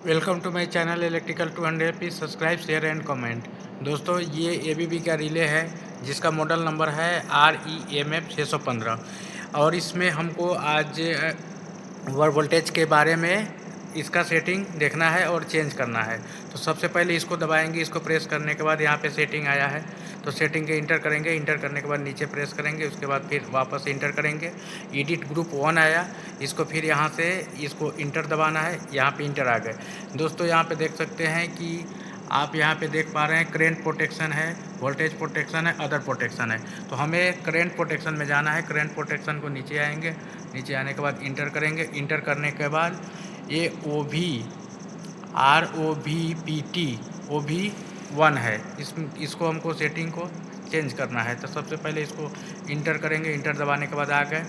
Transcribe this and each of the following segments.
Welcome to my channel electrical 200। Please subscribe share and comment. दोस्तों ये ABB का relay है जिसका मॉडल नंबर है REMF 615 और इसमें हमको आज ओवर वोल्टेज के बारे में इसका सेटिंग देखना है और चेंज करना है। तो सबसे पहले इसको दबाएंगे, इसको प्रेस करने के बाद यहाँ पे सेटिंग आया है तो सेटिंग के इंटर करेंगे, इंटर करने के बाद नीचे प्रेस करेंगे, उसके बाद फिर वापस इंटर करेंगे। एडिट ग्रुप 1 आया, इसको फिर यहाँ से इसको इंटर दबाना है, यहाँ पे इंटर आ गए। दोस्तों यहाँ पे देख सकते हैं कि आप यहाँ पे देख पा रहे हैं करेंट प्रोटेक्शन है, वोल्टेज प्रोटेक्शन है, अदर प्रोटेक्शन है। तो हमें करेंट प्रोटेक्शन में जाना है। करेंट प्रोटेक्शन को नीचे आएंगे, नीचे आने के बाद इंटर करेंगे, इंटर करने के बाद ये ROVPT OV1 है, इसको हमको सेटिंग को चेंज करना है। तो सबसे पहले इसको इंटर करेंगे, इंटर दबाने के बाद आ गए।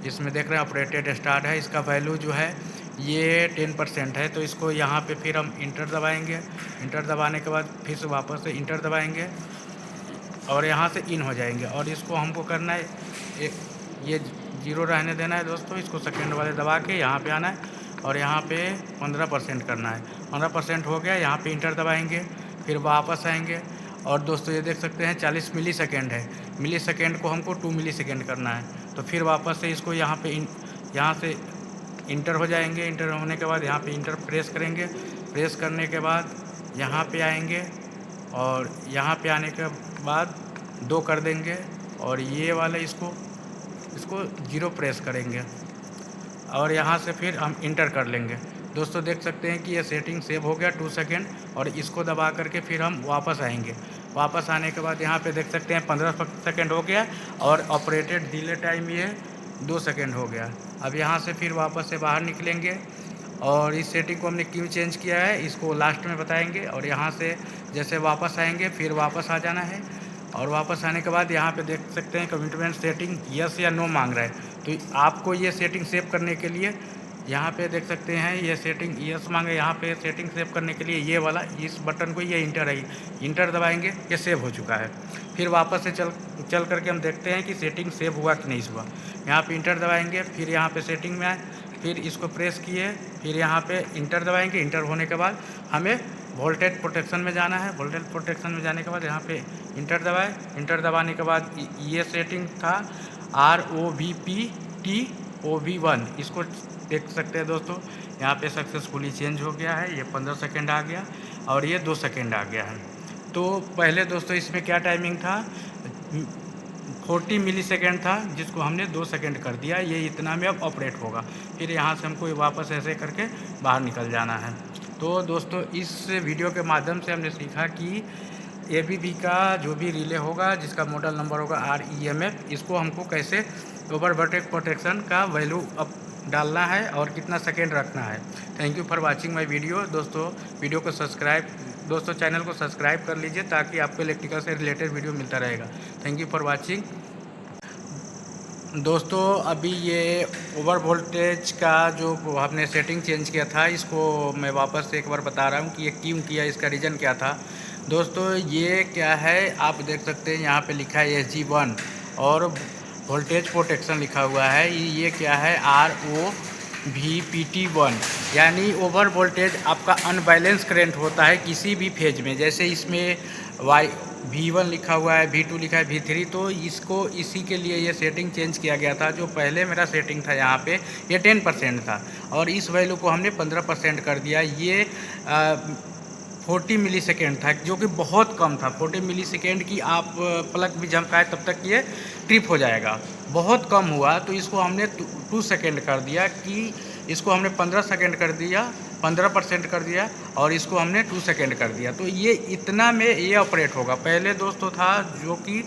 इसमें देख रहे हैं ऑपरेटेड स्टार्ट है, इसका वैल्यू जो है ये 10% है। तो इसको यहाँ पे फिर हम इंटर दबाएंगे, इंटर दबाने के बाद फिर से वापस से इंटर दबाएंगे और यहाँ से इन हो जाएंगे। और इसको हमको करना है ये 0 रहने देना है दोस्तों। इसको सेकेंड वाले दबा के यहाँ पे आना है और यहाँ पे 15% करना है। 15% हो गया, यहाँ पे इंटर दबाएंगे, फिर वापस आएंगे और दोस्तों ये देख सकते हैं 40 मिली सेकेंड है। मिली सेकेंड को हमको 2 मिली सेकेंड करना है। तो फिर वापस से इसको यहाँ से इंटर हो जाएंगे। इंटर होने के बाद यहाँ पे इंटर प्रेस करेंगे, प्रेस करने के बाद यहाँ पे आएंगे और यहाँ पे आने के बाद 2 कर देंगे और ये वाला इसको 0 प्रेस करेंगे और यहाँ से फिर हम इंटर कर लेंगे। दोस्तों देख सकते हैं कि ये सेटिंग सेव हो गया 2 सेकेंड। और इसको दबा करके फिर हम वापस आएंगे। वापस आने के बाद यहाँ पे देख सकते हैं 15 सेकेंड हो गया और ऑपरेटेड डिले टाइम ये 2 सेकेंड हो गया। अब यहाँ से फिर वापस से बाहर निकलेंगे और इस सेटिंग को हमने क्यों चेंज किया है इसको लास्ट में बताएंगे। और यहाँ से जैसे वापस आएंगे फिर वापस आ जाना है और वापस आने के बाद यहाँ पे देख सकते हैं कमिटमेंट सेटिंग यस या नो मांग रहा है। तो आपको ये सेटिंग सेव करने के लिए यहाँ पे देख सकते हैं ये सेटिंग यस मांगे। यहाँ पे सेटिंग सेव करने के लिए ये वाला इस बटन को ये इंटर है, इंटर दबाएंगे, ये सेव हो चुका है। फिर वापस से चल करके हम देखते हैं कि सेटिंग सेव हुआ कि नहीं हुआ। यहाँ पे इंटर दबाएंगे, फिर यहाँ पे सेटिंग में आए, फिर इसको प्रेस किए, फिर यहाँ पे इंटर दबाएंगे। इंटर होने के बाद हमें वोल्टेज प्रोटेक्शन में जाना है। वोल्टेज प्रोटेक्शन में जाने के बाद यहाँ पे इंटर दबाए, इंटर दबाने के बाद ये सेटिंग था ROVPT OV1, इसको देख सकते हैं दोस्तों। यहाँ पे सक्सेसफुली चेंज हो गया है, ये 15 सेकेंड आ गया और ये 2 सेकेंड आ गया है। तो पहले दोस्तों इसमें क्या टाइमिंग था, 40 मिली सेकेंड था, जिसको हमने 2 सेकेंड कर दिया। ये इतना में अब ऑपरेट होगा। फिर यहाँ से हमको वापस ऐसे करके बाहर निकल जाना है। तो दोस्तों इस वीडियो के माध्यम से हमने सीखा कि एबीबी का जो भी रिले होगा जिसका मॉडल नंबर होगा REMF, इसको हमको कैसे ओवर वोल्टेज प्रोटेक्शन का वैल्यू अप डालना है और कितना सेकेंड रखना है। Thank you for watching my video. दोस्तों चैनल को सब्सक्राइब कर लीजिए ताकि आपको इलेक्ट्रिकल से रिलेटेड वीडियो मिलता रहेगा। Thank you for watching. दोस्तों अभी ये ओवर वोल्टेज का जो आपने सेटिंग चेंज किया था, इसको मैं वापस से एक बार बता रहा हूँ कि ये क्यों किया, इसका रीज़न क्या था। दोस्तों ये क्या है, आप देख सकते हैं यहाँ पे लिखा है SG1 और वोल्टेज प्रोटेक्शन लिखा हुआ है। ये क्या है, ROVPT1, यानी ओवर वोल्टेज आपका अनबैलेंस करंट होता है किसी भी फेज में। जैसे इसमें V1 लिखा हुआ है, V2 लिखा है, V3, तो इसको इसी के लिए ये सेटिंग चेंज किया गया था। जो पहले मेरा सेटिंग था यहाँ पे ये 10% था और इस वैल्यू को हमने 15% कर दिया। ये 40 मिली सेकेंड था, जो कि बहुत कम था। 40 मिली सेकेंड की आप प्लग भी झमकाए तब तक ये ट्रिप हो जाएगा, बहुत कम हुआ। तो इसको हमने 2 सेकेंड कर दिया, कि इसको हमने 15 सेकेंड कर दिया, 15% कर दिया और इसको हमने 2 सेकेंड कर दिया। तो ये इतना में ये ऑपरेट होगा। पहले दोस्तों था जो कि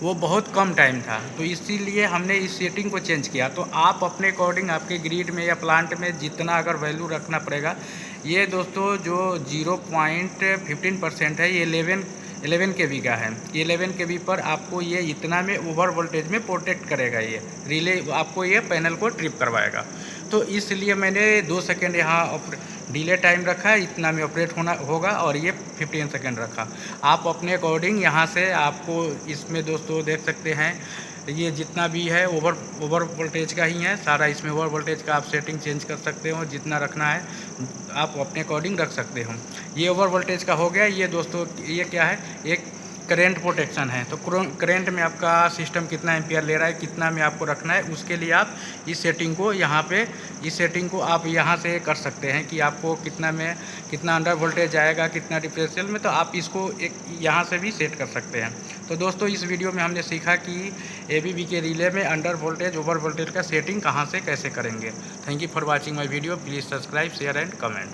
वो बहुत कम टाइम था, तो इसीलिए हमने इस सेटिंग को चेंज किया। तो आप अपने अकॉर्डिंग आपके ग्रिड में या प्लांट में जितना अगर वैल्यू रखना पड़ेगा। ये दोस्तों जो 0.15% है, ये 11 kV का है। 11 kV पर आपको ये इतना में ओवर वोल्टेज में प्रोटेक्ट करेगा। ये रिले आपको ये पैनल को ट्रिप करवाएगा। तो इसलिए मैंने 2 सेकेंड यहाँ डिले टाइम रखा है, इतना में ऑपरेट होगा और ये 15 सेकेंड रखा। आप अपने अकॉर्डिंग यहाँ से आपको इसमें दोस्तों देख सकते हैं तो ये जितना भी है ओवर वोल्टेज का ही है सारा। इसमें ओवर वोल्टेज का आप सेटिंग चेंज कर सकते हो, जितना रखना है आप अपने अकॉर्डिंग रख सकते हो। ये ओवर वोल्टेज का हो गया। ये दोस्तों ये क्या है, एक करेंट प्रोटेक्शन है। तो करेंट में आपका सिस्टम कितना एम्पियर ले रहा है, कितना में आपको रखना है, उसके लिए आप इस सेटिंग को यहाँ पे आप यहाँ से कर सकते हैं कि आपको कितना में कितना अंडर वोल्टेज आएगा, कितना डिफरेंशियल में। तो आप इसको एक यहाँ से भी सेट कर सकते हैं। तो दोस्तों इस वीडियो में हमने सीखा कि ABB के रिले में अंडर वोल्टेज ओवर वोल्टेज का सेटिंग कहाँ से कैसे करेंगे। Thank you for watching my video. Please subscribe, share and comment.